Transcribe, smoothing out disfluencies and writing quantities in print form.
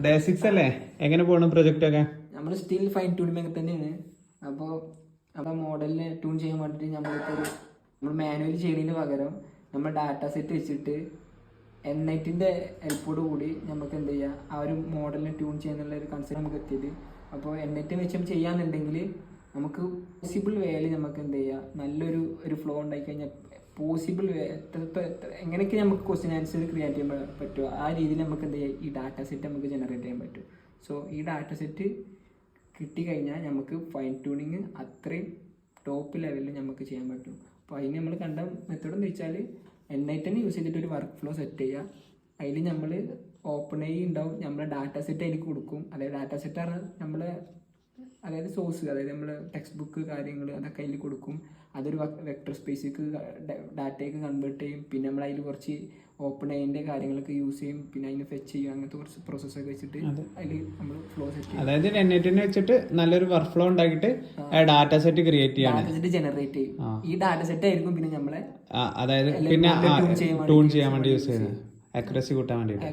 Day 6 അല്ലേ, എങ്ങനെ പോകണം പ്രൊജക്റ്റ് ഒക്കെ? നമ്മൾ സ്റ്റിൽ ഫൈൻ ട്യൂണിങ് തന്നെയാണ്. അപ്പോൾ നമ്മുടെ മോഡലിനെ ട്യൂൺ ചെയ്യാൻ വേണ്ടിയിട്ട് നമ്മൾ മാനുവലി ചെയ്യുന്നതിന് പകരം നമ്മൾ ഡാറ്റ സെറ്റ് വെച്ചിട്ട് N8-ൻ്റെ ഹെൽപ്പോട് കൂടി നമുക്ക് എന്ത് ചെയ്യാം, ആ ഒരു മോഡലിനെ ട്യൂൺ ചെയ്യാന്നുള്ള ഒരു കൺസെപ്റ്റ് നമുക്ക് എത്തിയത്. അപ്പോൾ N8 വെച്ച് ചെയ്യാന്നുണ്ടെങ്കിൽ നമുക്ക് പോസിബിൾ വേയിൽ നമുക്ക് എന്ത് ചെയ്യാം, നല്ലൊരു ഫ്ലോ ഉണ്ടായി കഴിഞ്ഞാൽ പോസിബിൾ വേ എങ്ങനെയൊക്കെ നമുക്ക് ക്വസ്റ്റ്യൻ ആൻസർ ക്രിയേറ്റ് ചെയ്യാൻ പറ്റുമോ ആ രീതിയിൽ നമുക്ക് എന്ത് ചെയ്യാം, ഈ ഡാറ്റ സെറ്റ് നമുക്ക് ജനറേറ്റ് ചെയ്യാൻ പറ്റും. സോ ഈ ഡാറ്റ സെറ്റ് കിട്ടിക്കഴിഞ്ഞാൽ നമുക്ക് ഫൈൻ ട്യൂണിങ് അത്രയും ടോപ്പ് ലെവലിൽ നമുക്ക് ചെയ്യാൻ പറ്റും. അപ്പോൾ അതിന് നമ്മൾ കണ്ട മെത്തേഡ് എന്ന് വെച്ചാൽ N8 യൂസ് ചെയ്തിട്ട് ഒരു വർക്ക് ഫ്ലോ സെറ്റ് ചെയ്യുക. അതിൽ നമ്മൾ ഓപ്പൺ AI ഉണ്ടാവും, നമ്മളെ ഡാറ്റ സെറ്റ് അതിൽ കൊടുക്കും. അതായത് ഡാറ്റ സെറ്റ് പറഞ്ഞാൽ അതായത് സോഴ്സ്, അതായത് നമ്മൾ ടെക്സ്റ്റ് ബുക്ക് കാര്യങ്ങൾ അതൊക്കെ അതിൽ കൊടുക്കും. അതൊരു വെക്ടർ സ്പേസിലേക്ക് ഡാറ്റയൊക്കെ കൺവേർട്ട് ചെയ്യും. പിന്നെ നമ്മൾ അതിൽ കുറച്ച് ഓപ്പൺ AI-ൻ്റെ കാര്യങ്ങളൊക്കെ യൂസ് ചെയ്യും. പിന്നെ അതിന് ഫെച്ച് ചെയ്യും. അങ്ങനത്തെ കുറച്ച് പ്രോസസ്സൊക്കെ വെച്ചിട്ട് അതിൽ നമ്മൾ ഫ്ലോ സെറ്റ് ചെയ്യും. അതായത് N8 വെച്ചിട്ട് നല്ലൊരു വർക്ക് ഫ്ലോ ഉണ്ടാക്കിയിട്ട് ഡാറ്റ സെറ്റ് ക്രിയേറ്റ് ചെയ്യാണ്, ഡാറ്റ സെറ്റ് ജനറേറ്റ് ചെയ്യും. ഈ ഡാറ്റ സെറ്റ് ആയിരിക്കും പിന്നെ നമ്മളെ അതായത് പിന്നെ ട്യൂൺ ചെയ്യാൻ വേണ്ടി യൂസ് ചെയ്യുന്നത്, ആക്യുറസി കൂട്ടാൻ വേണ്ടിയിട്ട്.